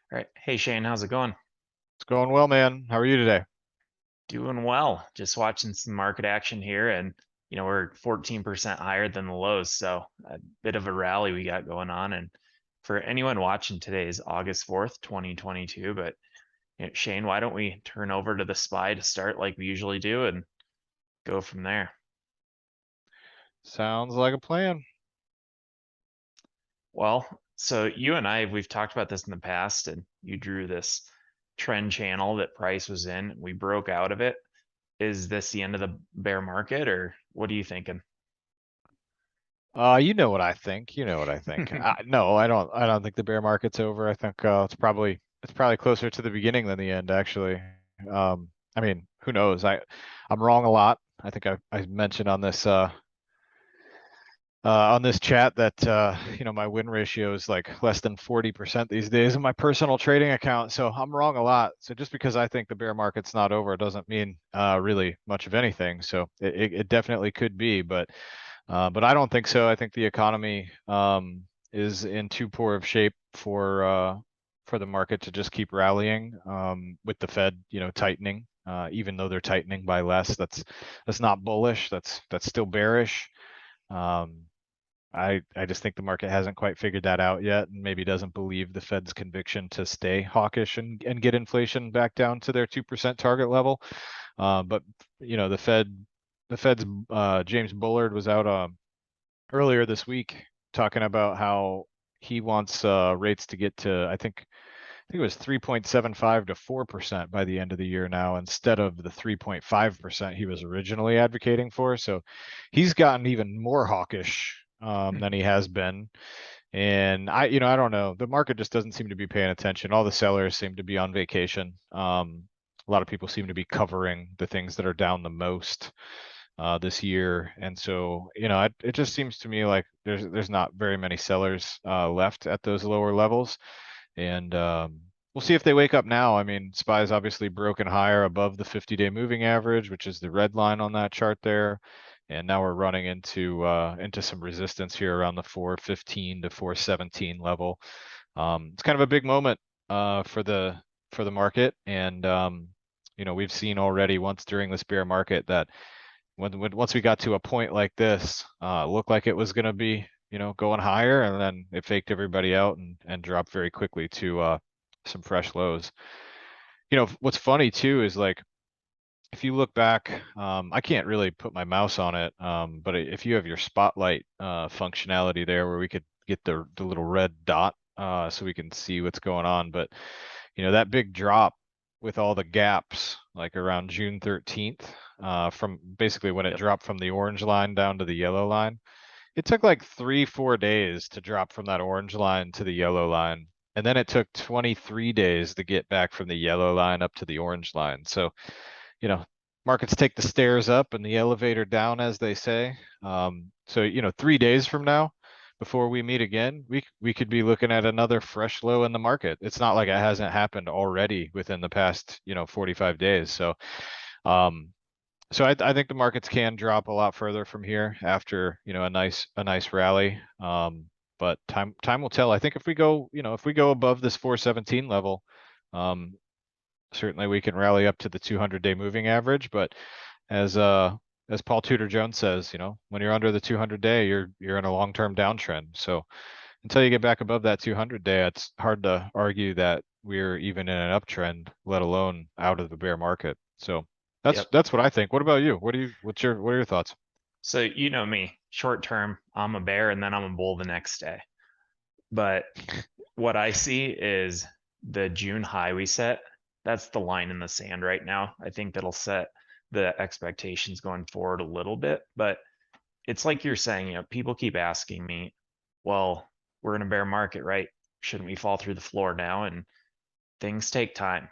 All right. Hey Shane, how's it going? It's going well, man. How are you today? Doing well. Just watching some market action here and we're 14% higher than the lows, so a bit of a rally we got going on. And for anyone watching, today is August 4th, 2022, but Shane, why don't we turn over to the SPY to start like we usually do and go from there? Sounds like a plan. Well, so you and we've talked about this in the past, and you drew this trend channel that price was in. We broke out of it. Is this the end of the bear market, or what are you thinking? You know what I think. You know what I think. No, I don't. I don't think the bear market's over. I think it's probably closer to the beginning than the end, actually. I mean, who knows? I'm wrong a lot. I think I mentioned on this chat that my win ratio is like less than 40% these days in my personal trading account. So I'm wrong a lot. So just because I think the bear market's not over doesn't mean really much of anything. So it definitely could be, but I don't think so. I think the economy is in too poor of shape for the market to just keep rallying with the Fed, tightening. Even though they're tightening by less, that's not bullish. That's still bearish. Um, I just think the market hasn't quite figured that out yet, and maybe doesn't believe the Fed's conviction to stay hawkish and get inflation back down to their 2% target level. But the Fed's James Bullard was out earlier this week talking about how he wants rates to get to I think it was 3.75 to 4% by the end of the year now, instead of the 3.5% he was originally advocating for. So he's gotten even more hawkish than he has been. And I don't know. The market just doesn't seem to be paying attention. All the sellers seem to be on vacation. A lot of people seem to be covering the things that are down the most this year, and so it just seems to me like there's not very many sellers left at those lower levels, and we'll see if they wake up now. I mean, SPY's obviously broken higher above the 50-day moving average, which is the red line on that chart there. And now we're running into some resistance here around the 415 to 417 level. It's kind of a big moment for the market, and we've seen already once during this bear market that once we got to a point like this, it looked like it was going to be going higher, and then it faked everybody out and dropped very quickly to some fresh lows. What's funny too is, like, if you look back, I can't really put my mouse on it, but if you have your spotlight functionality there where we could get the little red dot so we can see what's going on. But that big drop with all the gaps, like around June 13th, from basically when it Yep. dropped from the orange line down to the yellow line, it took like 3-4 days to drop from that orange line to the yellow line. And then it took 23 days to get back from the yellow line up to the orange line. So, you know, markets take the stairs up and the elevator down, as they say. So, 3 days from now, before we meet again, we could be looking at another fresh low in the market. It's not like it hasn't happened already within the past, 45 days. Um, so I think the markets can drop a lot further from here after, a nice rally. But time will tell. I think if we go above this 417 level, um, certainly we can rally up to the 200-day moving average. But as uh as Paul Tudor Jones says, when you're under the 200-day, you're in a long-term downtrend. So until you get back above that 200-day, it's hard to argue that we're even in an uptrend, let alone out of the bear market. So that's Yep. that's what I think. What about you? What are your thoughts? So you know me, short term, I'm a bear and then I'm a bull the next day. But what I see is the June high we set. That's the line in the sand right now. I think that'll set the expectations going forward a little bit. But it's like you're saying, people keep asking me, well, we're in a bear market, right? Shouldn't we fall through the floor now? And things take time.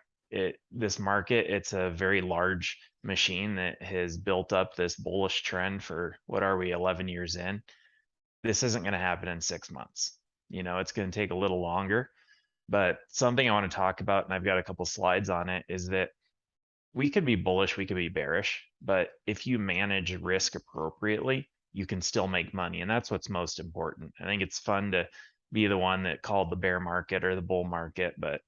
This market, it's a very large machine that has built up this bullish trend for, what are we, 11 years in? This isn't going to happen in 6 months. It's going to take a little longer. But something I want to talk about, and I've got a couple slides on it, is that we could be bullish, we could be bearish, but if you manage risk appropriately, you can still make money. And that's what's most important. I think it's fun to be the one that called the bear market or the bull market, but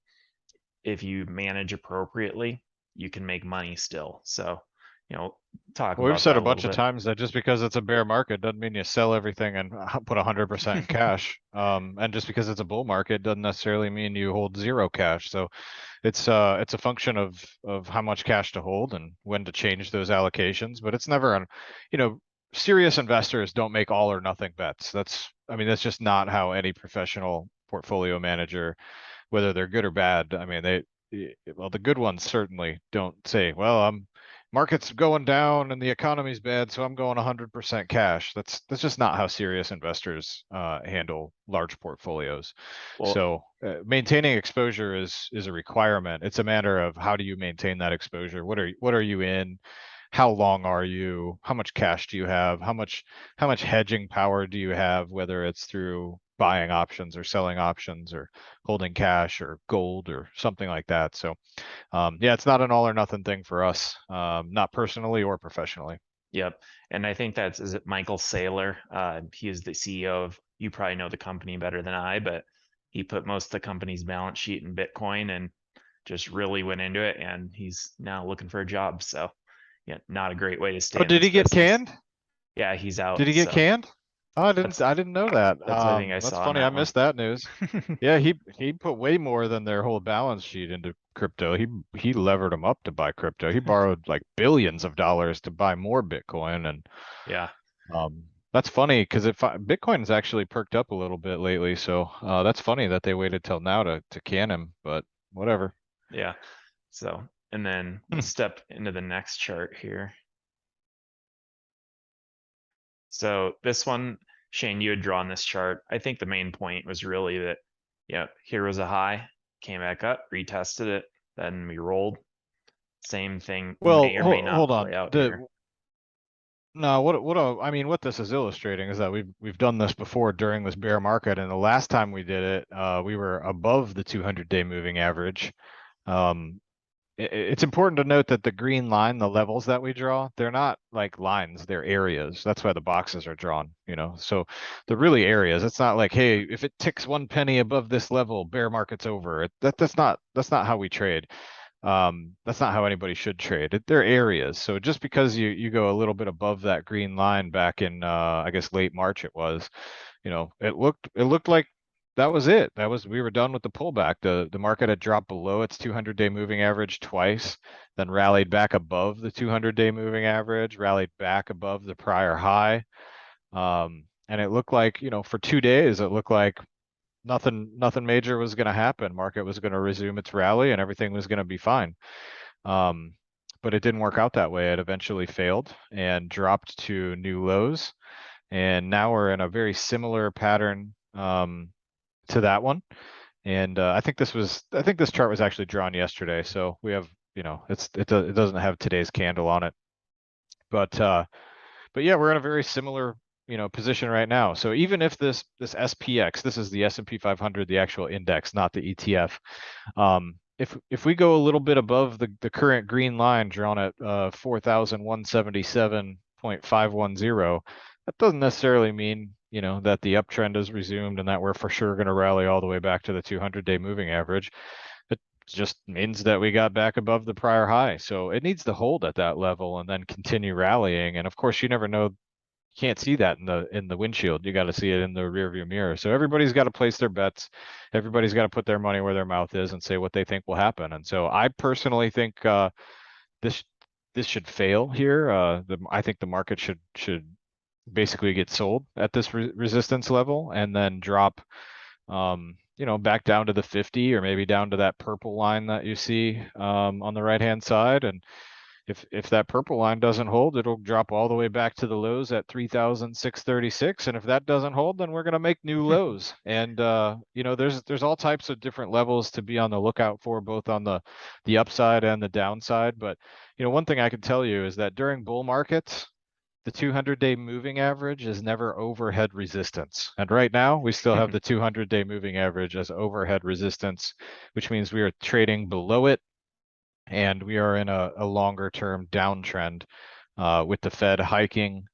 if you manage appropriately, you can make money still. So, talk Well, we've about said that a a little bunch of bit. times that just because it's a bear market doesn't mean you sell everything and put 100% in cash. And just because it's a bull market doesn't necessarily mean you hold zero cash. So it's a function of how much cash to hold and when to change those allocations. But it's never on, you know, serious investors don't make all or nothing bets. I mean, that's just not how any professional portfolio manager, whether they're good or bad. I mean, well, the good ones certainly don't say, well, market's going down and the economy's bad, so I'm going 100% cash. That's just not how serious investors handle large portfolios. Well, So maintaining exposure is a requirement. It's a matter of how do you maintain that exposure? What are you in? How long are you? How much cash do you have? How much hedging power do you have, whether it's through buying options or selling options or holding cash or gold or something like that. So yeah, it's not an all or nothing thing for us, not personally or professionally. yep. And I think is it Michael Saylor? He is the CEO of, you probably know the company better than I, but he put most of the company's balance sheet in Bitcoin and just really went into it. And he's now looking for a job. So, yeah, not a great way to stay Oh, in did this he get business. canned? Yeah, he's Did out. he get So canned? Oh, that's I didn't know that. that's what I think I That's saw on funny. I that one. missed that news. Yeah, he put way more than their whole balance sheet into crypto. He levered them up to buy crypto. He borrowed like billions of dollars to buy more Bitcoin, and Yeah, that's funny because if Bitcoin's actually perked up a little bit lately, so that's funny that they waited till now to can him. But whatever. yeah. So, and then we'll Hmm. step into the next chart here. So this one, Shane, you had drawn this chart. I think the main point was really that, yeah, here was a high, came back up, retested it, then we rolled. Same thing Well, may or may not hold play on. out here. No, I mean, what this is illustrating is that we've done this before during this bear market, and the last time we did it, we were above the 200-day moving average. Um, it's important to note that the green line, the levels that we draw, they're not like lines, they're areas. That's why the boxes are drawn, you know. So they're really areas. It's not like, hey, if it ticks 1 penny above this level, bear market's over. That's not how we trade. That's not how anybody should trade. They're areas. So just because you go a little bit above that green line back in I guess late March it was, you know, it looked like that was it. We were done with the pullback. The market had dropped below its 200-day moving average twice, then rallied back above the 200-day moving average, rallied back above the prior high. And it looked like, you know, for 2 days it looked like nothing major was going to happen. Market was going to resume its rally and everything was going to be fine. Um, but it didn't work out that way. It eventually failed and dropped to new lows. And now we're in a very similar pattern to that one. And I think this chart was actually drawn yesterday. So we have, you know, it doesn't have today's candle on it. But yeah, we're in a very similar, you know, position right now. So even if this SPX, this is the S&P 500, the actual index, not the ETF. If we go a little bit above the current green line drawn at 4,177.510, that doesn't necessarily mean, you know, that the uptrend has resumed and that we're for sure going to rally all the way back to the 200-day moving average. It just means that we got back above the prior high. So it needs to hold at that level and then continue rallying. And of course, you never know, can't see that in the windshield. You got to see it in the rear view mirror. So everybody's got to place their bets. Everybody's got to put their money where their mouth is and say what they think will happen. And so I personally think this this should fail here. I think the market should basically get sold at this resistance level and then drop, you know, back down to the 50 or maybe down to that purple line that you see on the right hand side. And if that purple line doesn't hold, it'll drop all the way back to the lows at 3,636. And if that doesn't hold, then we're going to make new lows. And you know, there's all types of different levels to be on the lookout for, both on the upside and the downside. But you know, one thing I can tell you is that during bull markets, the 200-day moving average is never overhead resistance. And right now, we still have the 200-day moving average as overhead resistance, which means we are trading below it and we are in a longer term downtrend with the Fed hiking,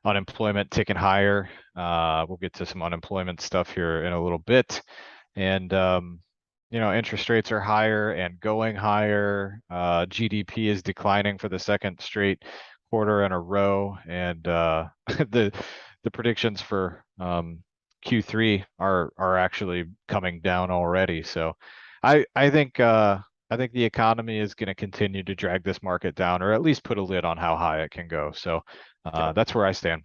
unemployment ticking higher. We'll get to some unemployment stuff here in a little bit. And interest rates are higher and going higher. GDP is declining for the second straight quarter in a row, and the predictions for Q3 are actually coming down already. So I think the economy is going to continue to drag this market down, or at least put a lid on how high it can go. So Yep. that's where I stand.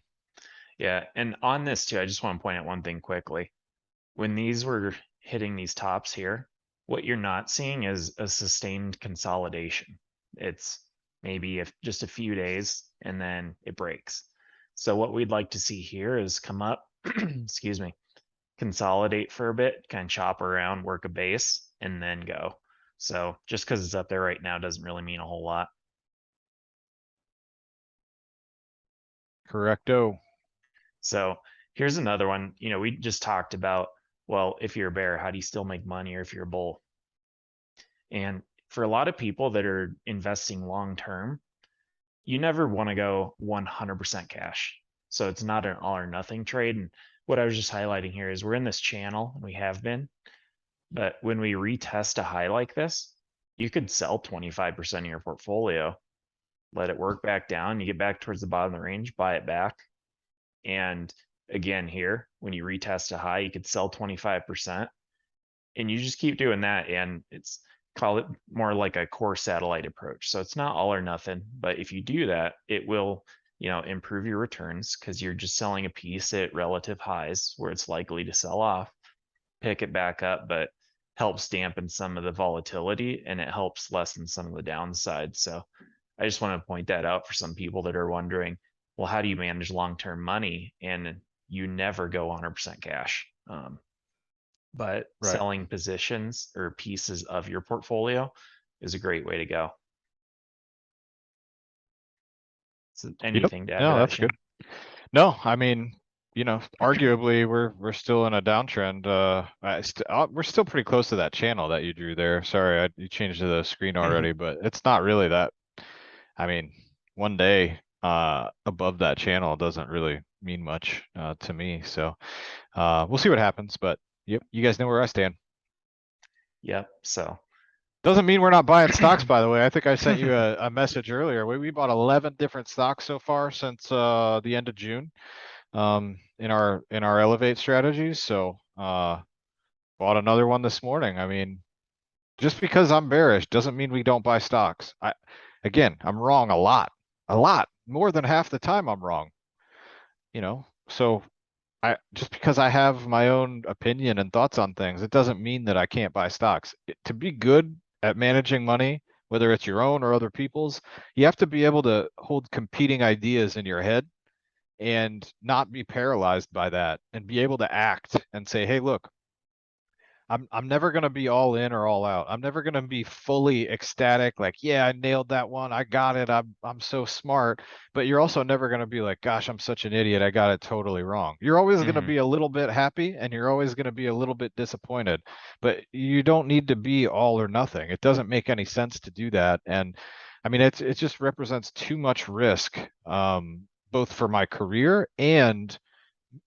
Yeah. And on this too, I just want to point out one thing quickly. When these were hitting these tops here, what you're not seeing is a sustained consolidation. It's maybe if just a few days and then it breaks. So what we'd like to see here is come up, excuse me, consolidate for a bit, kind of chop around, work a base, and then go. So just because it's up there right now doesn't really mean a whole lot. Correcto. So here's another one. We just talked about, well, if you're a bear, how do you still make money? Or if you're a bull? And for a lot of people that are investing long term, you never want to go 100% cash. So it's not an all or nothing trade. And what I was just highlighting here is we're in this channel, and we have been, but when we retest a high like this, you could sell 25% of your portfolio, let it work back down. You get back towards the bottom of the range, buy it back. And again, here, when you retest a high, you could sell 25%, and you just keep doing that. And it's call it more like a core satellite approach. So it's not all or nothing, but if you do that, it will, improve your returns because you're just selling a piece at relative highs where it's likely to sell off, pick it back up, but helps dampen some of the volatility and it helps lessen some of the downside. So I just want to point that out for some people that are wondering, well, how do you manage long-term money? And you never go 100% cash. But Right. selling positions or pieces of your portfolio is a great way to go. So Yep. anything to add to No, that, that's good. Shane? No, I mean, arguably we're still in a downtrend. We're still pretty close to that channel that you drew there. Sorry, you changed the screen already, but it's not really that. I mean, one day above that channel doesn't really mean much to me. So we'll see what happens. But yep, you guys know where I stand. Yep. So Doesn't mean we're not buying stocks, by the way. I think I sent you a message earlier. We bought 11 different stocks so far since the end of June. In our elevate strategies. So bought another one this morning. I mean, just because I'm bearish doesn't mean we don't buy stocks. I'm wrong a lot more than half the time I'm wrong. So I just because I have my own opinion and thoughts on things, it doesn't mean that I can't buy stocks. To be good at managing money, whether it's your own or other people's, you have to be able to hold competing ideas in your head and not be paralyzed by that and be able to act and say, hey, look, I'm never gonna be all in or all out. I'm never gonna be fully ecstatic, like, yeah, I nailed that one. I got it. I'm so smart. But you're also never gonna be like, gosh, I'm such an idiot. I got it totally wrong. You're always gonna mhm, be a little bit happy and you're always gonna be a little bit disappointed. But you don't need to be all or nothing. It doesn't make any sense to do that. And I mean, it just represents too much risk, both for my career and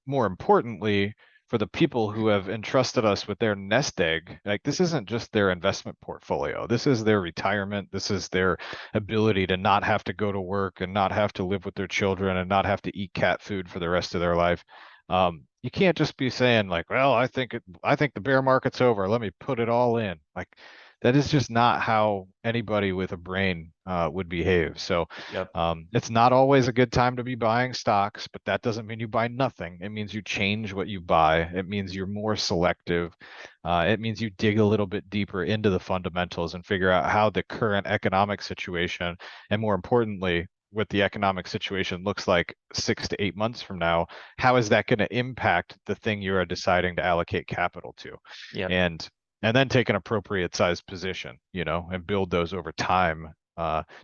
more importantly, for the people who have entrusted us with their nest egg. Like, this isn't just their investment portfolio. This is their retirement. This is their ability to not have to go to work and not have to live with their children and not have to eat cat food for the rest of their life. You can't just be saying like, well, I think the bear market's over. Let me put it all in. Like, that is just not how anybody with a brain would behave. So yep, it's not always a good time to be buying stocks, but that doesn't mean you buy nothing. It means you change what you buy. It means you're more selective. It means you dig a little bit deeper into the fundamentals and figure out how the current economic situation, and more importantly, what the economic situation looks like 6 to 8 months from now, how is that going to impact the thing you are deciding to allocate capital to? yep, And and then take an appropriate sized position, and build those over time.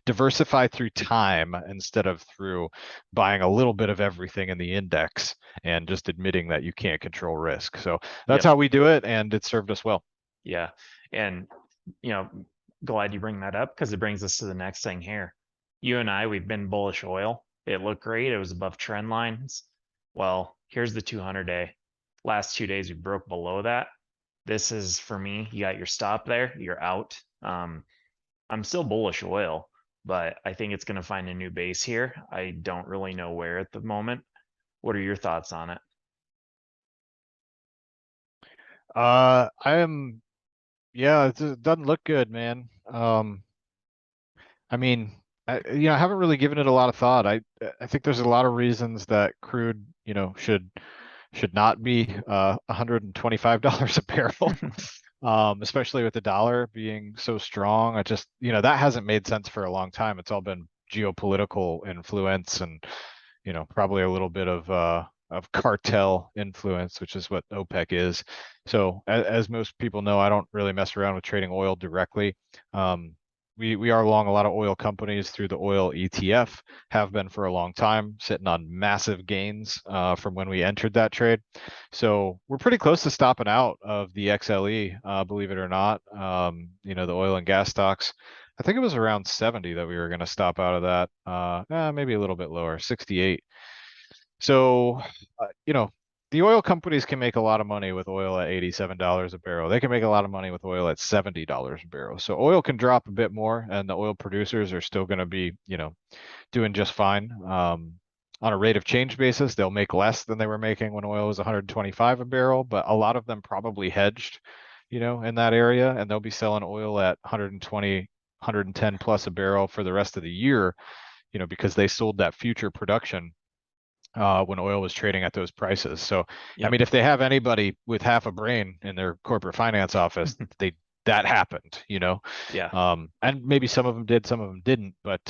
Diversify through time instead of through buying a little bit of everything in the index and just admitting that you can't control risk. So that's yep, how we do it, and it served us well. yeah. And you know, glad you bring that up because it brings us to the next thing here. You and I, we've been bullish oil. It looked great. It was above trend lines. Well, here's the 200-day. Last 2 days, we broke below that. this is for me. You got your stop there, you're out. I'm still bullish oil, but I think it's going to find a new base here. I don't really know where at the moment. What are your thoughts on it? I am, yeah, it doesn't look good, man. I mean, I haven't really given it a lot of thought. I think there's a lot of reasons that crude, should not be $125 a barrel. Especially with the dollar being so strong. I just, that hasn't made sense for a long time. It's all been geopolitical influence and, probably a little bit of cartel influence, which is what OPEC is. So as most people know, I don't really mess around with trading oil directly. Um, we are long a lot of oil companies through the oil ETF, have been for a long time, sitting on massive gains from when we entered that trade. So we're pretty close to stopping out of the XLE, believe it or not. The oil and gas stocks. I think it was around 70 that we were going to stop out of that. Maybe a little bit lower, 68. So, the oil companies can make a lot of money with oil at $87 a barrel. They can make a lot of money with oil at $70 a barrel. So oil can drop a bit more, and the oil producers are still going to be, doing just fine. On a rate of change basis, they'll make less than they were making when oil was 125 a barrel, but a lot of them probably hedged, in that area, and they'll be selling oil at 120, 110 plus a barrel for the rest of the year, because they sold that future production when oil was trading at those prices. So, I Yep. mean, if they have anybody with half a brain in their corporate finance office, that happened. Yeah. And maybe some of them did, some of them didn't, but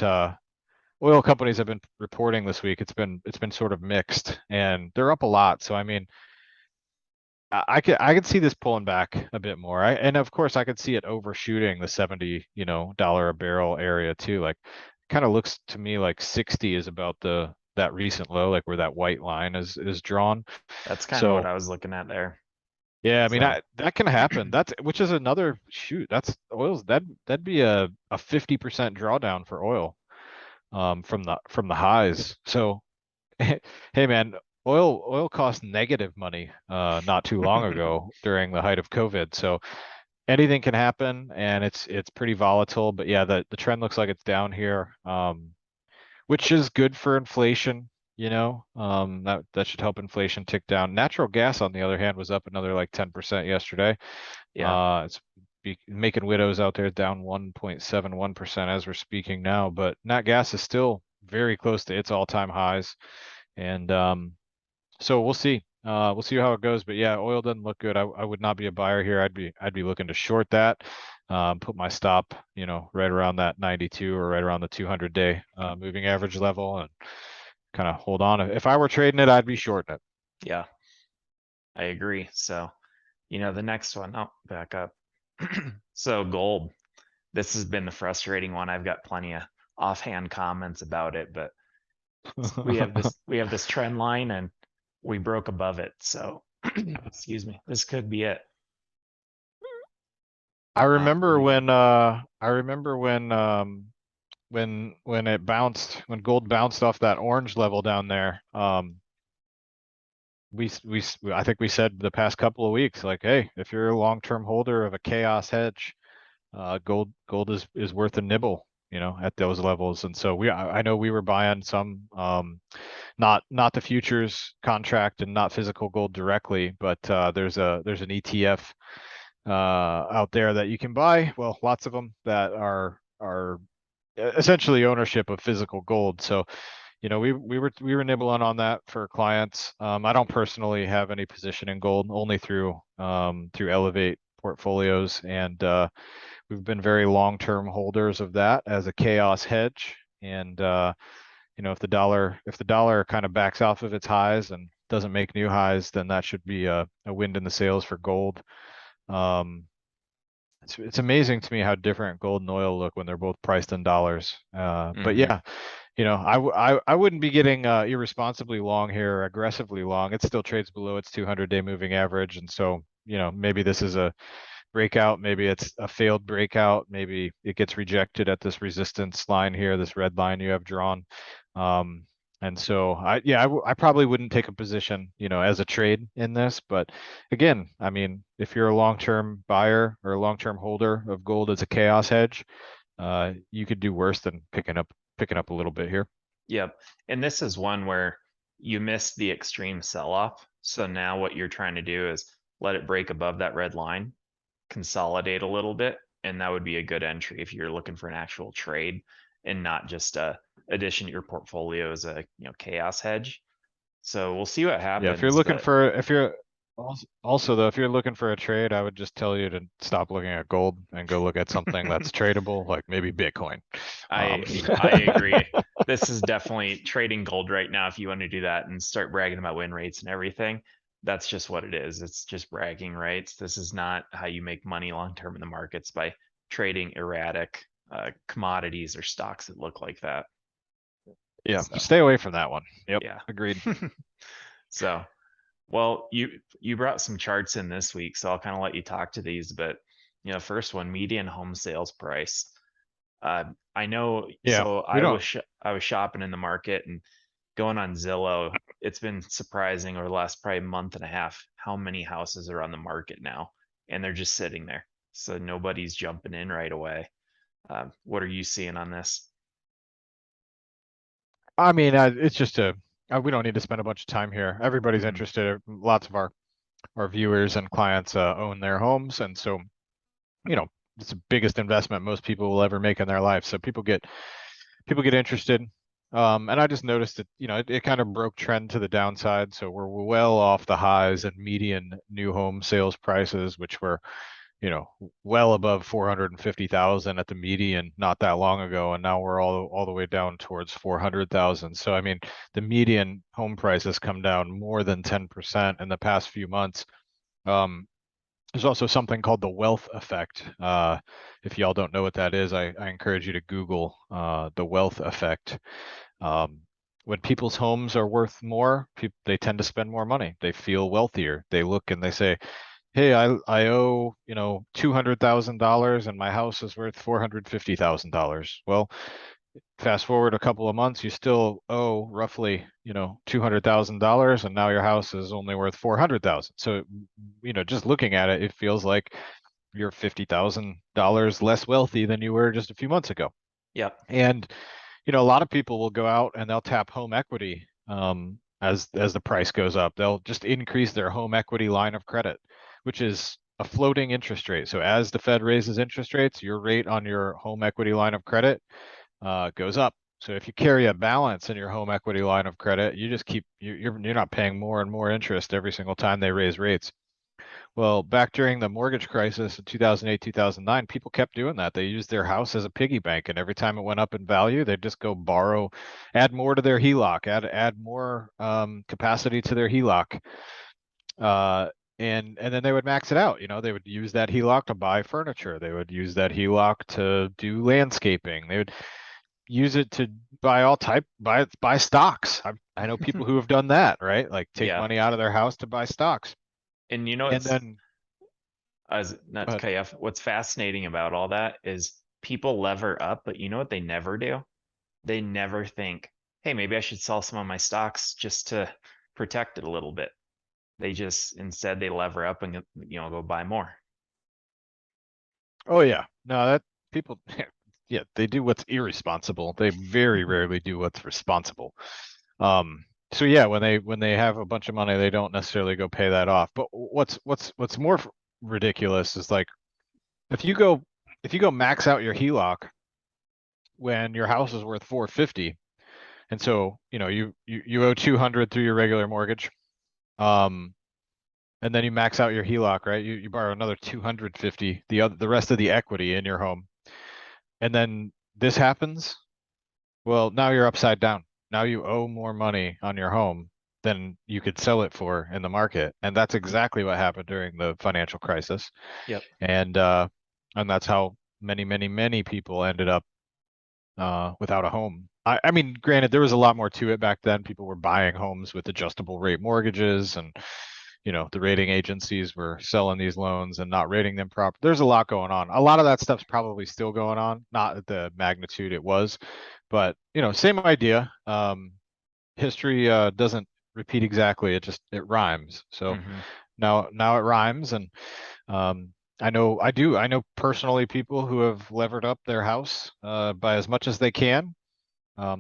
oil companies have been reporting this week. It's been sort of mixed, and they're up a lot. So I mean, I could see this pulling back a bit more. And of course I could see it overshooting the 70 dollar a barrel area too. Like, kind of looks to me like 60 is about the that recent low, like where that white line is drawn. That's kind of what So I was looking at there. yeah, I mean, So, that can happen. That's which is another shoot. That's oil's that'd be a 50% drawdown for oil from the highs. So hey man, oil cost negative money not too long ago during the height of COVID. So anything can happen, and it's pretty volatile. But yeah, the trend looks like it's down here, which is good for inflation. That should help inflation tick down. Natural gas, on the other hand, was up another like 10% yesterday. yeah, It's making widows out there down 1.71% as we're speaking now, but nat gas is still very close to its all-time highs. And so we'll see. We'll see how it goes. But yeah, oil doesn't look good. I would not be a buyer here. I'd be looking to short that. Put my stop, right around that 92 or right around the 200-day moving average level, and kind of hold on. If I were trading it, I'd be shorting it. yeah, I agree. So, the next one, oh, back up. So gold, this has been the frustrating one. I've got plenty of offhand comments about it, but we have this trend line and we broke above it. So, excuse me, this could be it. I What remember do you think? when when it bounced, when gold bounced off that orange level down there. I think we said the past couple of weeks, like, hey, if you're a long-term holder of a chaos hedge, gold is worth a nibble, at those levels. And so I know we were buying some, not the futures contract and not physical gold directly, but there's an ETF out there that you can buy. Well, lots of them that are essentially ownership of physical gold. So we were nibbling on that for clients. I don't personally have any position in gold, only through Elevate portfolios, and we've been very long-term holders of that as a chaos hedge. And if the dollar kind of backs off of its highs and doesn't make new highs, then that should be a wind in the sails for gold. Um, it's amazing to me how different gold and oil look when they're both priced in dollars. But Hmm. yeah, I wouldn't be getting irresponsibly long here, aggressively long. It still trades below its 200-day moving average, and so maybe this is a breakout, maybe it's a failed breakout, maybe it gets rejected at this resistance line here, this red line you have drawn. Um, And so I probably wouldn't take a position, as a trade in this. But again, I mean, if you're a long-term buyer or a long-term holder of gold as a chaos hedge, you could do worse than picking up a little bit here. Yep. And this is one where you missed the extreme sell-off. So now what you're trying to do is let it break above that red line, consolidate a little bit, and that would be a good entry if you're looking for an actual trade and not just a addition to your portfolio as a chaos hedge. So we'll see what Yeah, if you're happens, looking but for if you're also though, if you're looking for a trade, I would just tell you to stop looking at gold and go look at something that's tradable, like maybe Bitcoin. Um, I agree. This is definitely trading gold right now. If you want to do that and start bragging about win rates and everything, that's just what it is. It's just bragging rights. This is not how you make money long term in the markets by trading erratic commodities or stocks that look like that. yeah, So stay away from that one. Yep, yeah. agreed. So well, you brought some charts in this week, so I'll kind of let you talk to these. But first one, median home sales price. I know, Yeah, so we don't. I was shopping in the market and going on Zillow. It's been surprising over the last probably month and a half how many houses are on the market now, and they're just sitting there. So nobody's jumping in right away. What are you seeing on this? I mean, it's just we don't need to spend a bunch of time here. Everybody's Hmm. interested. Lots of our viewers and clients own their homes, and so you know it's the biggest investment most people will ever make in their life. So people get interested. And I just noticed that it kind of broke trend to the downside. So we're well off the highs and median new home sales prices, which were you know, well above 450,000 at the median not that long ago, and now we're all the way down towards 400,000. So I mean, the median home price has come down more than 10% in the past few months. Um, there's also something called the wealth effect. If y'all don't know what that is, I encourage you to Google the wealth effect. Um, when people's homes are worth more, they tend to spend more money. They feel wealthier. They look and they say, hey, I owe, $200,000 and my house is worth $450,000. Well, fast forward a couple of months, you still owe roughly, $200,000 and now your house is only worth 400,000. So, just looking at it, it feels like you're $50,000 less wealthy than you were just a few months ago. Yep. And a lot of people will go out and they'll tap home equity as the price goes up. They'll just increase their home equity line of credit, which is a floating interest rate. So as the Fed raises interest rates, your rate on your home equity line of credit goes up. So if you carry a balance in your home equity line of credit, you just you're not paying more and more interest every single time they raise rates. Well, back during the mortgage crisis in 2008, 2009, people kept doing that. They used their house as a piggy bank, and every time it went up in value, they'd just go borrow, add more to their HELOC, add more capacity to their HELOC, and then they would max it out. They would use that HELOC to buy furniture. They would use that HELOC to do landscaping. They would use it to buy stocks. I know people who have done that, right? Like take Yeah. money out of their house to buy stocks, And and it's then as not go to ahead. cut you off, what's fascinating about all that is people lever up, but you know what they never do? They never think, hey, maybe I should sell some of my stocks just to protect it a little bit. They just instead they lever up and go buy more. Oh yeah. No, that people yeah, they do what's irresponsible. They very rarely do what's responsible. So yeah, when they have a bunch of money, they don't necessarily go pay that off. But what's more ridiculous is like if you go if you go max out your HELOC when your house is worth 450, and so, you owe 200 through your regular mortgage. Um, and then you max out your HELOC, right? You borrow another 250, the rest of the equity in your home. And then this happens, well, now you're upside down. Now you owe more money on your home than you could sell it for in the market. And that's exactly what happened during the financial crisis. Yep. And that's how many, many, many people ended up without a home. I mean, granted, there was a lot more to it back then. People were buying homes with adjustable rate mortgages, and the rating agencies were selling these loans and not rating them proper. There's a lot going on. A lot of that stuff's probably still going on, not at the magnitude it was, but same idea. history doesn't repeat exactly. It rhymes. So Hmm. now it rhymes, and um, I know personally people who have levered up their house by as much as they can.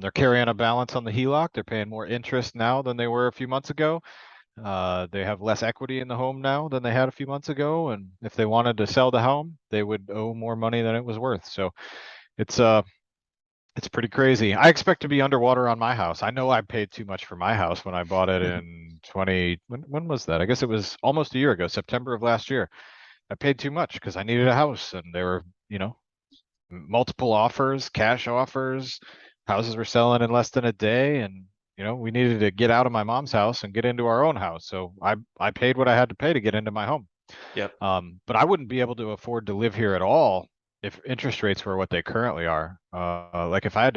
They're carrying a balance on the HELOC. They're paying more interest now than they were a few months ago. They have less equity in the home now than they had a few months ago, and if they wanted to sell the home, they would owe more money than it was worth. So it's uh it's pretty crazy. I expect to be underwater on my house. I know I paid too much for my house when I bought it in 20, when was that? I guess it was almost a year ago, September of last year. I paid too much because I needed a house, and there were, multiple offers, cash offers. Houses were selling in less than a day, and we needed to get out of my mom's house and get into our own house. So I paid what I had to pay to get into my home. Yep. But I wouldn't be able to afford to live here at all if interest rates were what they currently are. Like if I had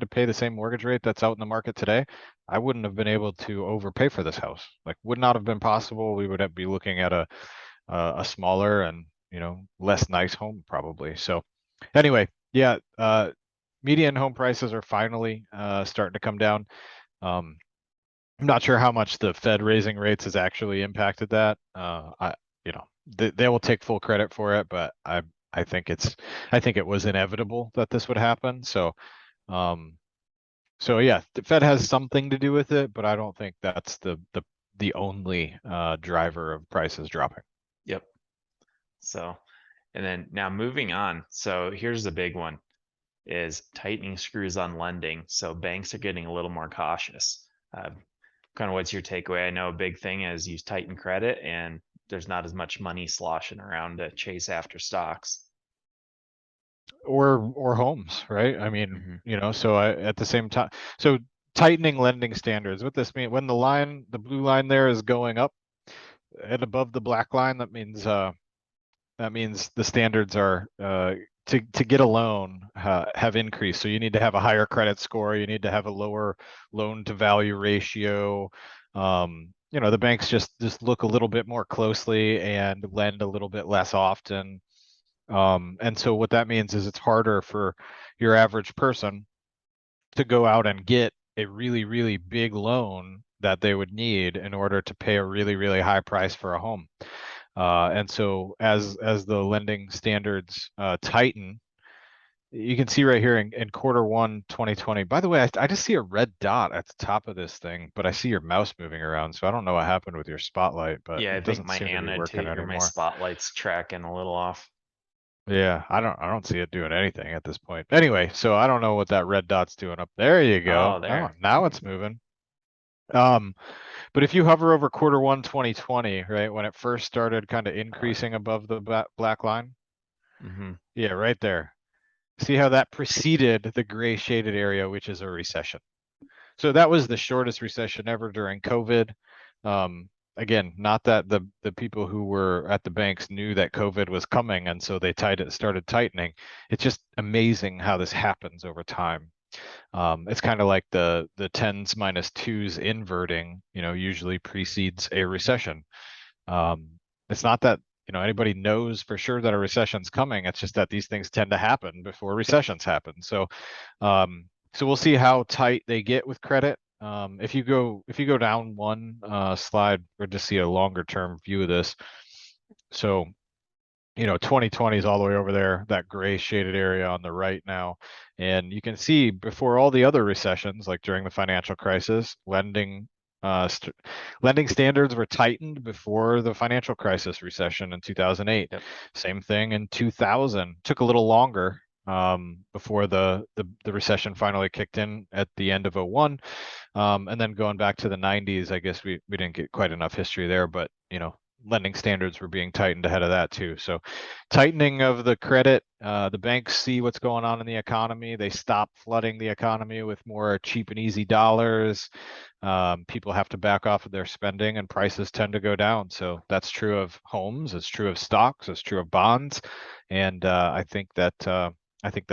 to pay the same mortgage rate that's out in the market today, I wouldn't have been able to overpay for this house. Like, would not have been possible. We would be looking at a smaller and less nice home probably. So anyway, yeah, median home prices are finally starting to come down. Um, I'm not sure how much the Fed raising rates has actually impacted that. They will take full credit for it, but I think I think it was inevitable that this would happen. Um, so yeah, the Fed has something to do with it, but I don't think that's the only driver of prices dropping. Yep. So, and then now moving on. So here's the big one is tightening screws on lending. So banks are getting a little more cautious. Kind of what's your takeaway? I know a big thing is you tighten credit and there's not as much money sloshing around to chase after stocks. Or homes, right? I mean, Hmm. at the same time, so tightening lending standards. What this mean when the blue line there is going up and above the black line, that means the standards are to get a loan have increased. So you need to have a higher credit score. You need to have a lower loan to value ratio. The banks just look a little bit more closely and lend a little bit less often. And so what that means is it's harder for your average person to go out and get a really, really big loan that they would need in order to pay a really, really high price for a home. And so as the lending standards tighten, you can see right here in quarter one 2020. By the way, I just see a red dot at the top of this thing, but I see your mouse moving around, so I don't know what happened with your spotlight, but Yeah, I it think doesn't my seem to be working annotator, my anymore. spotlight's tracking a little off. Yeah, I don't see it doing anything at this point. Anyway, so I don't know what that red dot's doing up. There you go. Oh, Oh, there. now it's moving. Um, but if you hover over quarter one 2020, right, when it first started kind of Oh, increasing above the black line, mm-hmm. yeah, right there. See how that preceded the gray shaded area, which is a recession. So that was the shortest recession ever during COVID. Um, Again, not that the people who were at the banks knew that COVID was coming, and so they started tightening. It's just amazing how this happens over time. It's kind of like the tens minus twos inverting, usually precedes a recession. Um, it's not that anybody knows for sure that a recession's coming. It's just that these things tend to happen before recessions happen. So we'll see how tight they get with credit. If you go down one slide, or just see a longer term view of this. So 2020 is all the way over there, that gray shaded area on the right now. And you can see before all the other recessions, like during the financial crisis, lending standards were tightened before the financial crisis recession in 2008. Yep. Same thing in 2000. Took a little longer before the recession finally kicked in at the end of '01. And then going back to the 90s, I guess we didn't get quite enough history there, but lending standards were being tightened ahead of that too. So tightening of the credit, the banks see what's going on in the economy. They stop flooding the economy with more cheap and easy dollars. People have to back off of their spending, and prices tend to go down. So that's true of homes. It's true of stocks. It's true of bonds. And I think that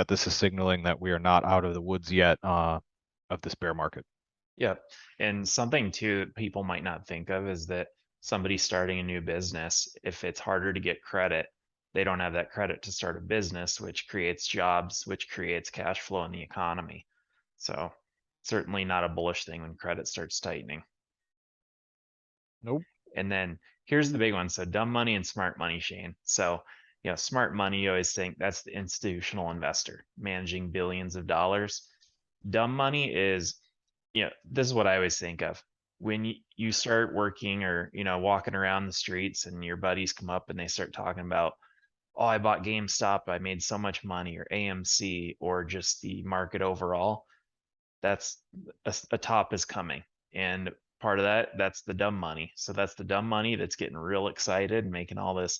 this is signaling that we are not out of the woods yet of this bear market. Yep. And something too that people might not think of is that somebody starting a new business, if it's harder to get credit, they don't have that credit to start a business, which creates jobs, which creates cash flow in the economy. So, certainly not a bullish thing when credit starts tightening. Nope. And then here's the big one. So dumb money and smart money, Shane. So, smart money, you always think that's the institutional investor managing billions of dollars. Dumb money is, this is what I always think of. When you start working or, walking around the streets and your buddies come up and they start talking about, oh, I bought GameStop, I made so much money, or AMC, or just the market overall. That's a top is coming. And part of that's the dumb money. So that's the dumb money that's getting real excited and making all this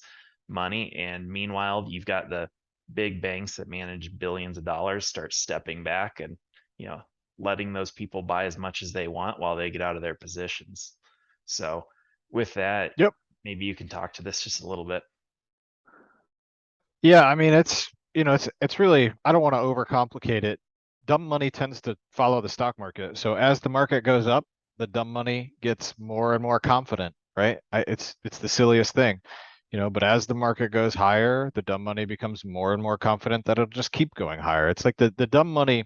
money. And meanwhile, you've got the big banks that manage billions of dollars start stepping back and, you know, letting those people buy as much as they want while they get out of their positions. So with that, Yep. maybe you can talk to this just a little bit. Yeah, I mean it's really, I don't want to overcomplicate it. Dumb money tends to follow the stock market. So as the market goes up, the dumb money gets more and more confident, right? It's the silliest thing, but as the market goes higher, the dumb money becomes more and more confident that it'll just keep going higher. It's like the dumb money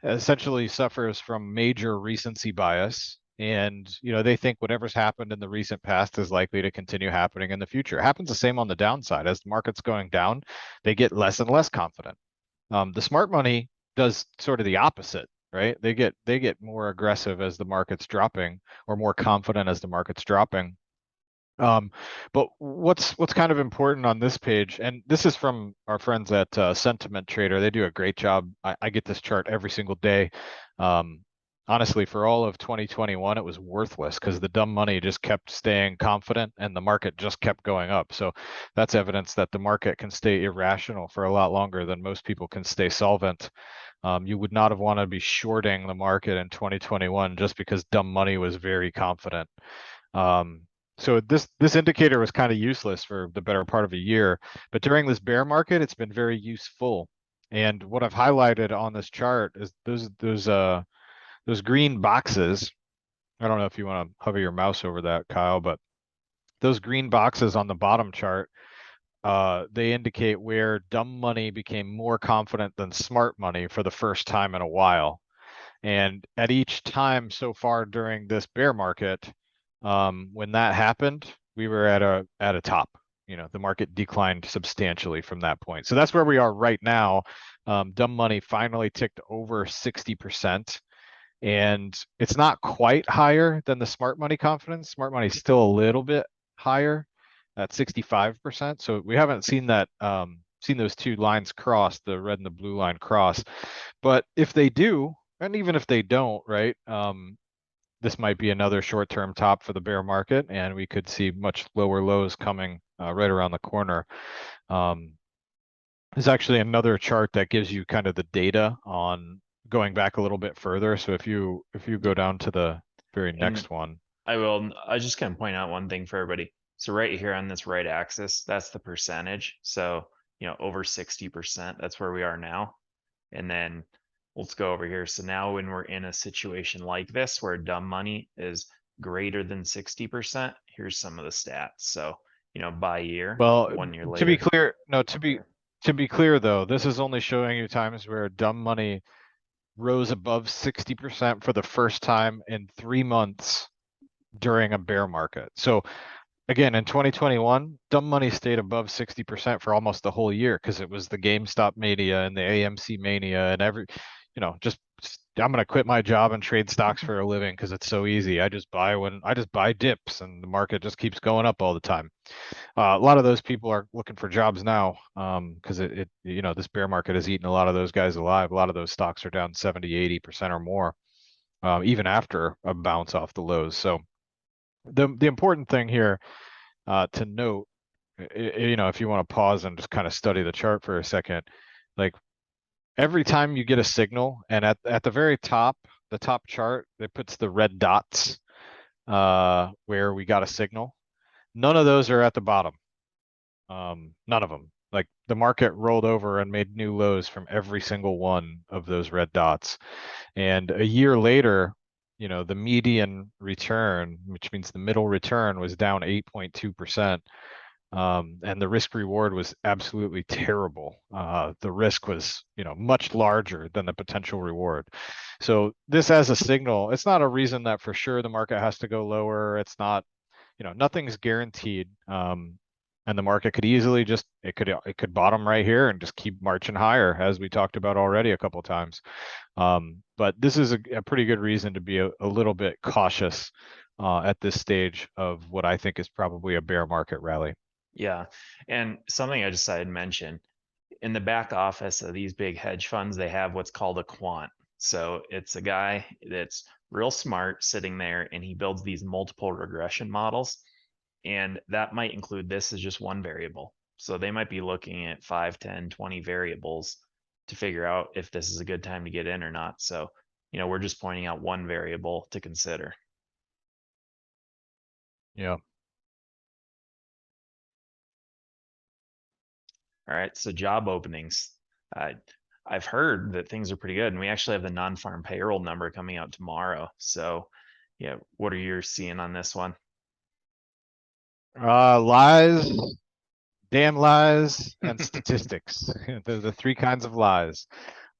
essentially suffers from major recency bias, and they think whatever's happened in the recent past is likely to continue happening in the future. It happens the same on the downside. As the market's going down, they get less and less confident. The smart money does sort of the opposite, right? They get more aggressive as the market's dropping, or more confident as the market's dropping. um, but what's kind of important on this page, and this is from our friends at Sentiment Trader. They do a great job. I get this chart every single day. Um, Honestly, for all of 2021, it was worthless because the dumb money just kept staying confident and the market just kept going up. So that's evidence that the market can stay irrational for a lot longer than most people can stay solvent. You would not have wanted to be shorting the market in 2021 just because dumb money was very confident. Um, so this indicator was kind of useless for the better part of a year, but during this bear market, it's been very useful. And what I've highlighted on this chart is those green boxes. I don't know if you want to hover your mouse over that, Kyle, but those green boxes on the bottom chart, they indicate where dumb money became more confident than smart money for the first time in a while. And at each time so far during this bear market, when that happened, we were at a top. The market declined substantially from that point. So that's where we are right now. Dumb money finally ticked over 60%. And it's not quite higher than the smart money confidence. Smart money is still a little bit higher at 65%. So we haven't seen that, seen those two lines cross, the red and the blue line cross. But if they do, and even if they don't, right, this might be another short-term top for the bear market, and we could see much lower lows coming right around the corner. There's actually another chart that gives you kind of the data on going back a little bit further. So if you go down to the very And next one. I just kind of point out one thing for everybody. So right here on this right axis, that's the percentage. So, over 60%, that's where we are now. And then let's go over here. So now when we're in a situation like this where dumb money is greater than 60%, here's some of the stats. So, by year, Well, 1 year to be later. clear, no, to be clear though, this is only showing you times where dumb money rose above 60% for the first time in 3 months during a bear market. So again, in 2021, dumb money stayed above 60% for almost the whole year because it was the GameStop mania and the AMC mania and just I'm going to quit my job and trade stocks for a living because it's so easy. I just buy dips and the market just keeps going up all the time. A lot of those people are looking for jobs now because this bear market has eaten a lot of those guys alive. A lot of those stocks are down 70, 80% or more, even after a bounce off the lows. So the important thing here to note, if you want to pause and just kind of study the chart for a second, like every time you get a signal, and at the very top, the top chart, it puts the red dots where we got a signal. None of those are at the bottom. None of them. Like the market rolled over and made new lows from every single one of those red dots. And a year later, the median return, which means the middle return, was down 8.2%. And the risk reward was absolutely terrible. The risk was, much larger than the potential reward. So this as a signal, it's not a reason that for sure the market has to go lower. It's not, nothing's guaranteed. And the market could easily just it could bottom right here and just keep marching higher, as we talked about already a couple times. But this is a pretty good reason to be a little bit cautious at this stage of what I think is probably a bear market rally. Yeah. And something I decided to mention in the back office of these big hedge funds, they have what's called a quant. So it's a guy that's real smart sitting there and he builds these multiple regression models. And that might include this as just one variable. So they might be looking at 5, 10, 20 variables to figure out if this is a good time to get in or not. So, we're just pointing out one variable to consider. Yeah. All right. So job openings. Uh, I've heard that things are pretty good, and we actually have the non-farm payroll number coming out tomorrow. So, yeah, what are you seeing on this one? Lies, damn lies, and statistics. The three kinds of lies.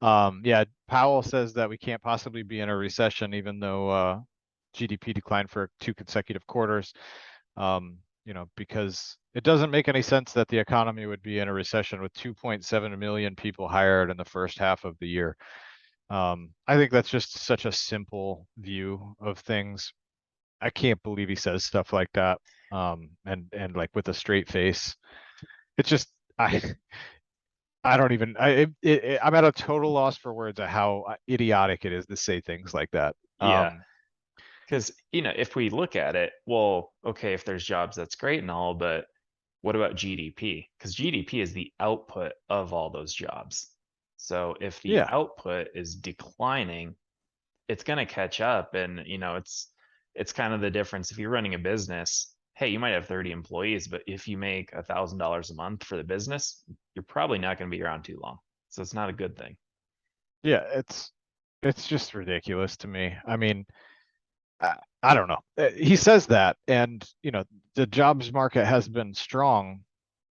Yeah, Powell says that we can't possibly be in a recession, even though GDP declined for 2 consecutive quarters. Because it doesn't make any sense that the economy would be in a recession with 2.7 million people hired in the first half of the year. I think that's just such a simple view of things. I can't believe he says stuff like that. And like with a straight face. It's just I I don't even I'm at a total loss for words at how idiotic it is to say things like that. Yeah, because if we look at it, well, okay, if there's jobs, that's great and all, but what about GDP? Because GDP is the output of all those jobs. So if the Yeah, output is declining, it's going to catch up, and it's kind of the difference if you're running a business. Hey, you might have 30 employees, but if you make $1,000 a month for the business, you're probably not going to be around too long. So it's not a good thing. yeah, it's just ridiculous to me. I mean, I don't know. He says that, and the jobs market has been strong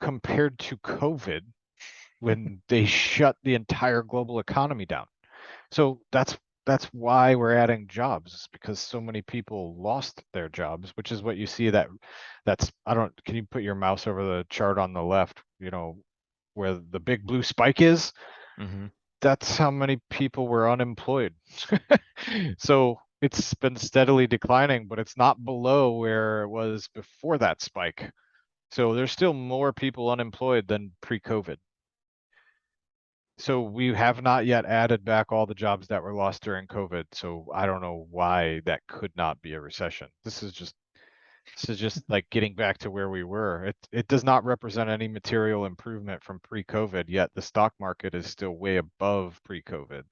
compared to COVID when they shut the entire global economy down. So that's why we're adding jobs, because so many people lost their jobs, which is what you see that's I don't can you put your mouse over the chart on the left, where the big blue spike is? Hmm. That's how many people were unemployed. So it's been steadily declining, but it's not below where it was before that spike. So there's still more people unemployed than pre-COVID. So we have not yet added back all the jobs that were lost during COVID. So I don't know why that could not be a recession. This is just like getting back to where we were. It does not represent any material improvement from pre-COVID, yet the stock market is still way above pre-COVID.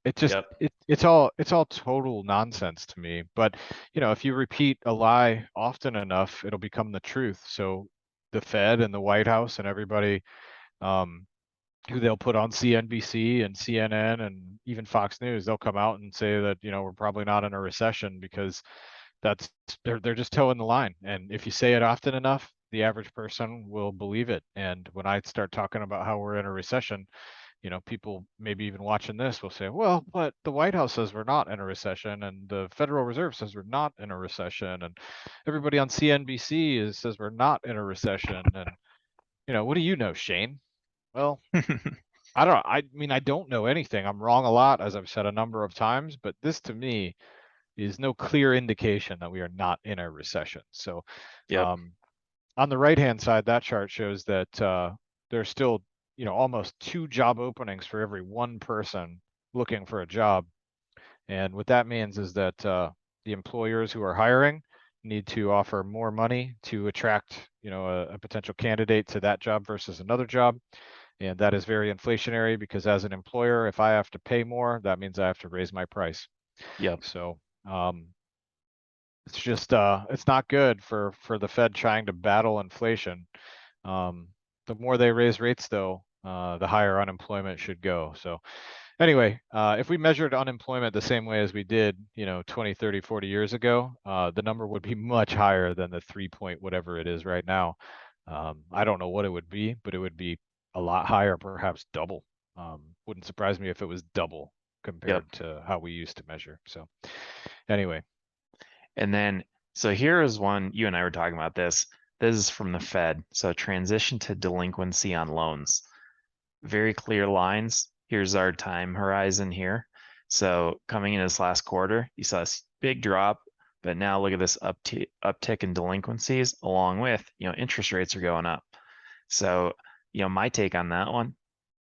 It just Yep. it's all total nonsense to me. But if you repeat a lie often enough, it'll become the truth. So the Fed and the White House and everybody, um, who they'll put on CNBC and CNN and even Fox News, they'll come out and say that, we're probably not in a recession, because that's they're just towing the line. And if you say it often enough, the average person will believe it. And when I start talking about how we're in a recession, people maybe even watching this will say, well, but the White House says we're not in a recession, and the Federal Reserve says we're not in a recession, and everybody on CNBC says we're not in a recession. And what do you know, Shane? Well, I don't I mean, I don't know anything. I'm wrong a lot, as I've said a number of times, but this to me is no clear indication that we are not in a recession. So, Yep. um, on the right-hand side, that chart shows that there's still, almost 2 job openings for every one person looking for a job. And what that means is that the employers who are hiring need to offer more money to attract, a potential candidate to that job versus another job. And that is very inflationary, because as an employer, if I have to pay more, that means I have to raise my price. Yep. So it's just it's not good for the Fed trying to battle inflation. Um, the more they raise rates, though, the higher unemployment should go. So anyway, if we measured unemployment the same way as we did, 20, 30, 40 years ago, the number would be much higher than the 3 point whatever it is right now. I don't know what it would be, but it would be a lot higher, perhaps double. Wouldn't surprise me if it was double Yep. compared to how we used to measure. So anyway, And then, so here is one, you and I were talking about this. This is from the Fed. So transition to delinquency on loans. Very clear lines. Here's our time horizon here. So coming in this last quarter, you saw this big drop, but now look at this uptick in delinquencies along with, interest rates are going up. So, my take on that one,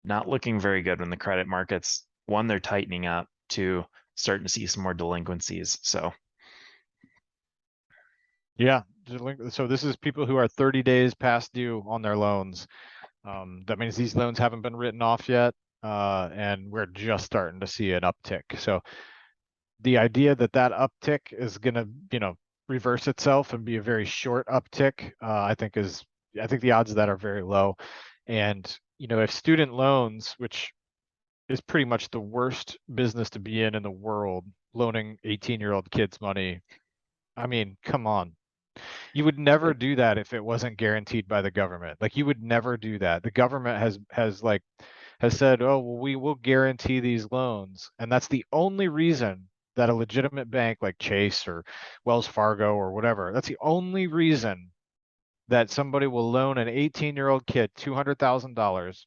not looking very good when the credit markets, one, they're tightening up, two, starting to see some more delinquencies. So, yeah. So this is people who are 30 days past due on their loans. That means these loans haven't been written off yet, and we're just starting to see an uptick. So the idea that that uptick is going to, reverse itself and be a very short uptick, I think the odds of that are very low. And, if student loans, which is pretty much the worst business to be in the world, loaning 18-year-old kids money, I mean, come on. You would never it, do that if it wasn't guaranteed by the government. Like you would never do that. The government has said, "Oh, well, we will guarantee these loans." And that's the only reason that a legitimate bank like Chase or Wells Fargo or whatever, that's the only reason that somebody will loan an 18-year-old kid $200,000.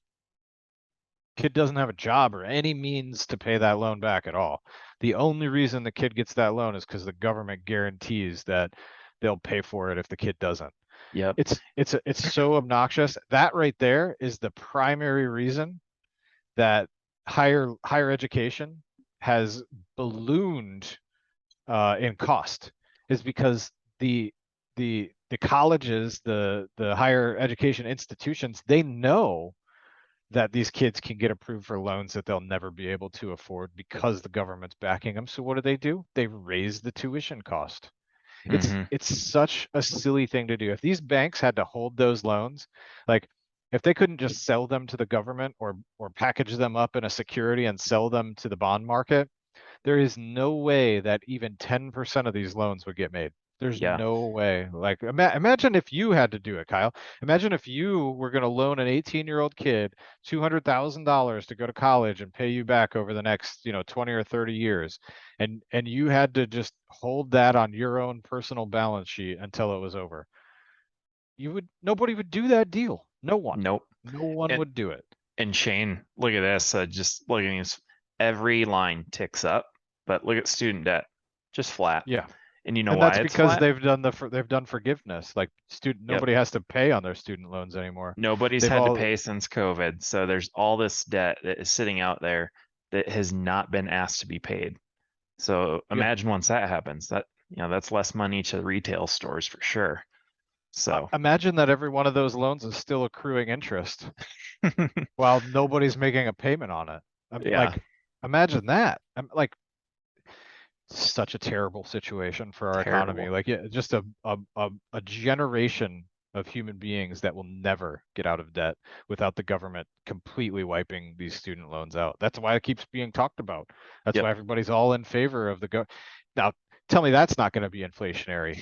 Kid doesn't have a job or any means to pay that loan back at all. The only reason the kid gets that loan is because the government guarantees that they'll pay for it if the kid doesn't. yep. It's so obnoxious. That right there is the primary reason that higher education has ballooned in cost, is because the colleges, the higher education institutions, they know that these kids can get approved for loans that they'll never be able to afford because the government's backing them. So what do? They raise the tuition cost. Hmm. It's such a silly thing to do. If these banks had to hold those loans, like if they couldn't just sell them to the government or package them up in a security and sell them to the bond market, there is no way that even 10% of these loans would get made. There's Yeah. no way. Like imagine if you had to do it, Kyle. Imagine if you were going to loan an 18-year-old kid $200,000 to go to college and pay you back over the next, 20 or 30 years. And you had to just hold that on your own personal balance sheet until it was over. Nobody would do that deal. No one. Nope. No one And, would do it. and Shane, look at this. Just looking at this, every line ticks up, but look at student debt, just flat. Yeah. And you know And that's why it's because flat? they've done forgiveness. Like Yep. nobody has to pay on their student loans anymore. Nobody's They've had to all pay since COVID. So there's all this debt that is sitting out there that has not been asked to be paid. So yeah. imagine once that happens, that's less money to retail stores for sure. So Imagine that every one of those loans is still accruing interest while nobody's making a payment on it. yeah, Like, imagine that. I'm like, such a terrible situation for our economy. terrible. Like, yeah, just a generation of human beings that will never get out of debt without the government completely wiping these student loans out. That's why it keeps being talked about. That's Yep. why everybody's all in favor of the go. Now, tell me that's not going to be inflationary.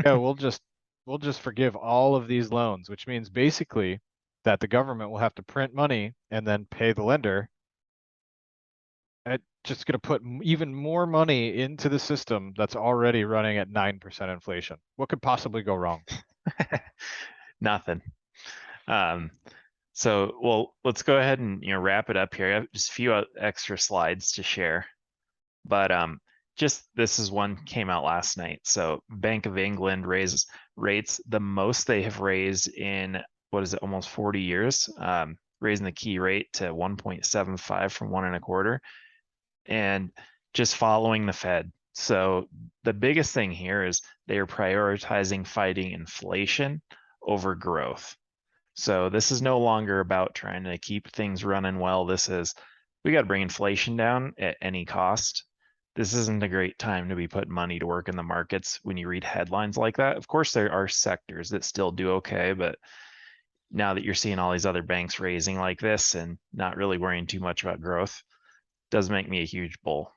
Yeah, we'll just forgive all of these loans, which means basically that the government will have to print money and then pay the lender. It's just going to put even more money into the system that's already running at 9% inflation. What could possibly go wrong? Nothing. Um, so well, let's go ahead and wrap it up here. I have just a few extra slides to share. But just this is one came out last night. So Bank of England raises rates the most they have raised in what is it, almost 40 years, raising the key rate to 1.75 from 1.25, and just following the Fed. So the biggest thing here is they are prioritizing fighting inflation over growth. So this is no longer about trying to keep things running well. This is, we got to bring inflation down at any cost. This isn't a great time to be putting money to work in the markets when you read headlines like that. Of course, there are sectors that still do okay, but now that you're seeing all these other banks raising like this and not really worrying too much about growth, does make me a huge bull.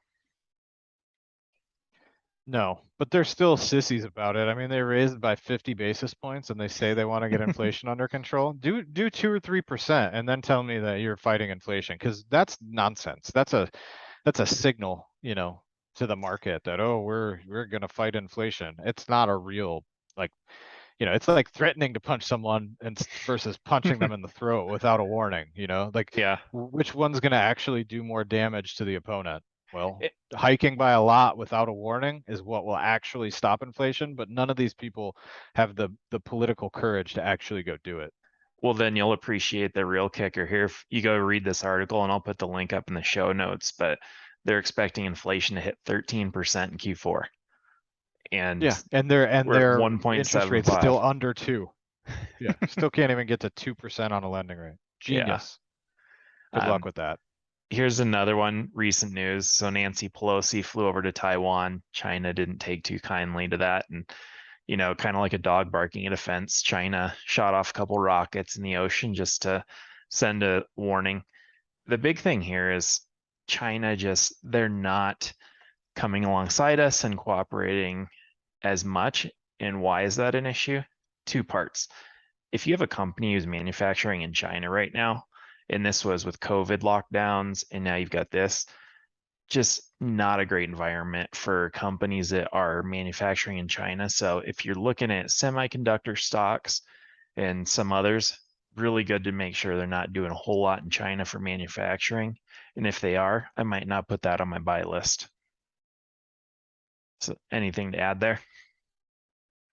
No, but they're still sissies about it. I mean, they raised by 50 basis points and they say they want to get inflation under control. Do 2 or 3% and then tell me that you're fighting inflation, because that's nonsense. That's a signal, to the market that, oh, we're gonna fight inflation. It's not a real, like, it's like threatening to punch someone and versus punching them in the throat without a warning, like Yeah. which one's going to actually do more damage to the opponent? Well, It, hiking by a lot without a warning is what will actually stop inflation, but none of these people have the political courage to actually go do it. well, then you'll appreciate the real kicker here. If you go read this article, and I'll put the link up in the show notes, but they're expecting inflation to hit 13% in Q4, and Yeah, and we're at their interest rate's 1.75. still under 2. Yeah, still can't even get to 2% on a lending rate. Yeah. Genius. Good luck Um, with that. Here's another one, recent news. So Nancy Pelosi flew over to Taiwan. China didn't take too kindly to that. And, kind of like a dog barking at a fence, China shot off a couple rockets in the ocean just to send a warning. The big thing here is China they're not coming alongside us and cooperating as much. And why is that an issue? Two parts. If you have a company who's manufacturing in China right now, and this was with COVID lockdowns, and now you've got this, just not a great environment for companies that are manufacturing in China. So if you're looking at semiconductor stocks and some others, really good to make sure they're not doing a whole lot in China for manufacturing. And if they are, I might not put that on my buy list. So anything to add there?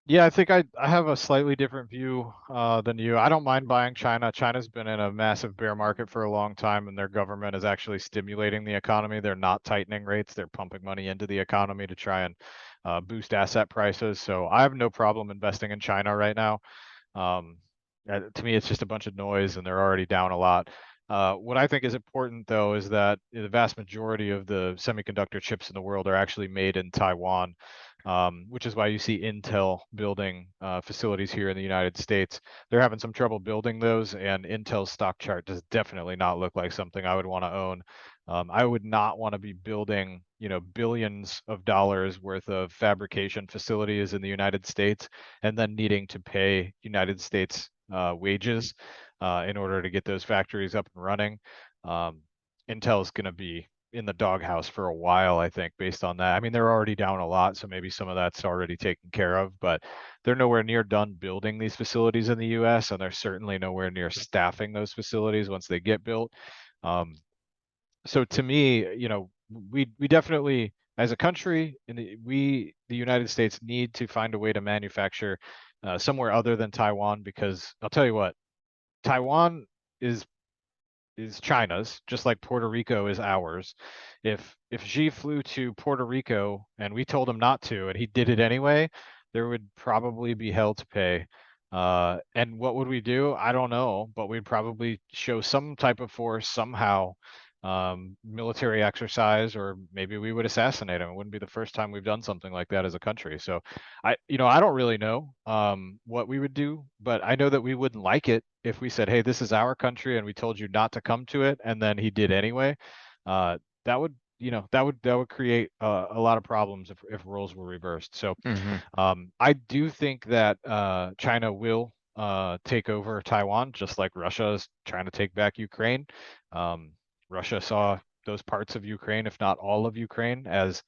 Yeah, I think I have a slightly different view than you. I don't mind buying China. China's been in a massive bear market for a long time, and their government is actually stimulating the economy. They're not tightening rates. They're pumping money into the economy to try and boost asset prices. So I have no problem investing in China right now. Um, to me, it's just a bunch of noise, and they're already down a lot. What I think is important, though, is that the vast majority of the semiconductor chips in the world are actually made in Taiwan, which is why you see Intel building facilities here in the United States. They're having some trouble building those, and Intel's stock chart does definitely not look like something I would want to own. I would not want to be building, billions of dollars worth of fabrication facilities in the United States and then needing to pay United States wages in order to get those factories up and running. Um, Intel's going to be in the doghouse for a while, I think, based on that. I mean, they're already down a lot, so maybe some of that's already taken care of, but they're nowhere near done building these facilities in the US, and they're certainly nowhere near staffing those facilities once they get built. Um, so to me, we definitely, as a country, the United States need to find a way to manufacture somewhere other than Taiwan, because I'll tell you what, Taiwan is China's, just like Puerto Rico is ours. If Xi flew to Puerto Rico and we told him not to, and he did it anyway, there would probably be hell to pay. And what would we do? I don't know, but we'd probably show some type of force somehow, military exercise, or maybe we would assassinate him. It wouldn't be the first time we've done something like that as a country. So I don't really know what we would do, but I know that we wouldn't like it if we said, "Hey, this is our country, and we told you not to come to it," and then he did anyway. That would, that would create a lot of problems if roles were reversed. So Mm-hmm. I do think that China will take over Taiwan, just like Russia is trying to take back Ukraine. Um, Russia saw those parts of Ukraine, if not all of Ukraine, as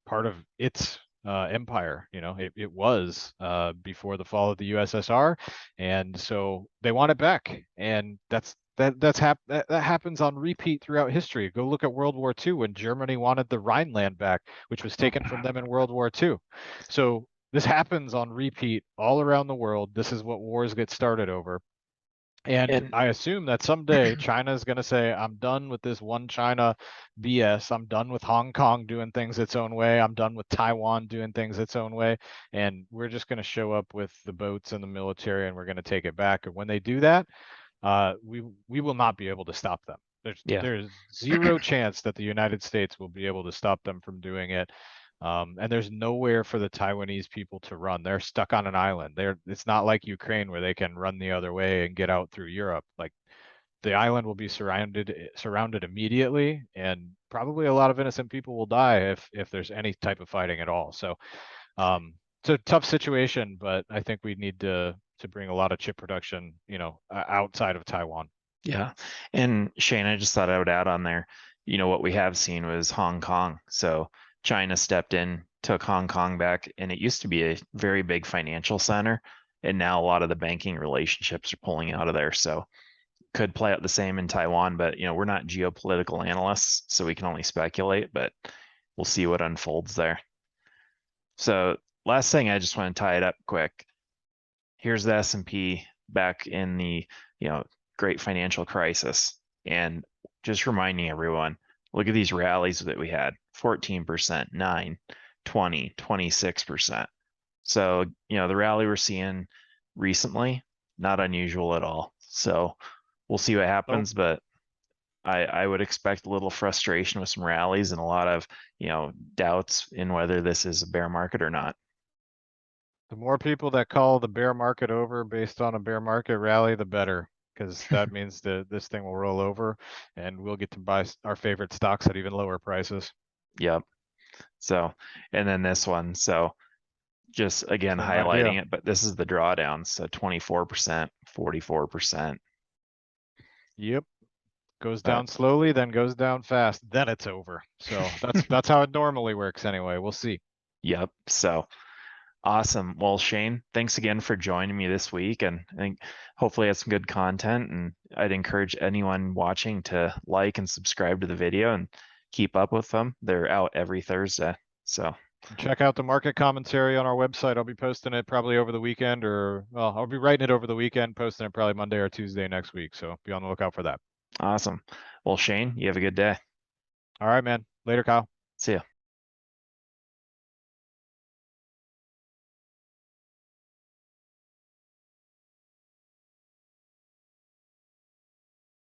part of its empire. It was before the fall of the USSR, and so they want it back. And that happens on repeat throughout history. Go look at World War II when Germany wanted the Rhineland back, which was taken from them in World War II. So this happens on repeat all around the world. This is what wars get started over. And And I assume that someday China is going to say, I'm done with this one China BS. I'm done with Hong Kong doing things its own way. I'm done with Taiwan doing things its own way. And we're just going to show up with the boats and the military, and we're going to take it back. And when they do that, we will not be able to stop them. yeah, There's zero chance that the United States will be able to stop them from doing it. And there's nowhere for the Taiwanese people to run. They're stuck on an island. It's not like Ukraine where they can run the other way and get out through Europe. Like the island will be surrounded immediately, and probably a lot of innocent people will die if there's any type of fighting at all. So it's a tough situation, but I think we need to bring a lot of chip production, outside of Taiwan. Yeah. And Shane, I just thought I would add on there, what we have seen was Hong Kong. So China stepped in, took Hong Kong back, and it used to be a very big financial center. And now a lot of the banking relationships are pulling out of there. So could play out the same in Taiwan, but we're not geopolitical analysts, so we can only speculate, but we'll see what unfolds there. So last thing, I just want to tie it up quick. Here's the S&P back in the, great financial crisis. And just reminding everyone, look at these rallies that we had, 14%, 9, 20, 26%. So, the rally we're seeing recently, not unusual at all. So we'll see what Nope. happens, but I would expect a little frustration with some rallies and a lot of, doubts in whether this is a bear market or not. The more people that call the bear market over based on a bear market rally, the better, because that means that this thing will roll over and we'll get to buy our favorite stocks at even lower prices. Yep. So, and then this one. So just again, Same idea. highlighting it, but this is the drawdown. So 24%, 44%. Yep. Goes But down slowly, then goes down fast, then it's over. So that's how it normally works anyway. We'll see. yep. So awesome. Well, Shane, thanks again for joining me this week. And I think hopefully it's some good content. And I'd encourage anyone watching to like and subscribe to the video and keep up with them. They're out every Thursday. So Check out the market commentary on our website. I'll be posting it probably over the weekend, or well, I'll be writing it over the weekend, posting it probably Monday or Tuesday next week. So be on the lookout for that. awesome. Well, Shane, you have a good day. All right, man. Later, Kyle. See ya.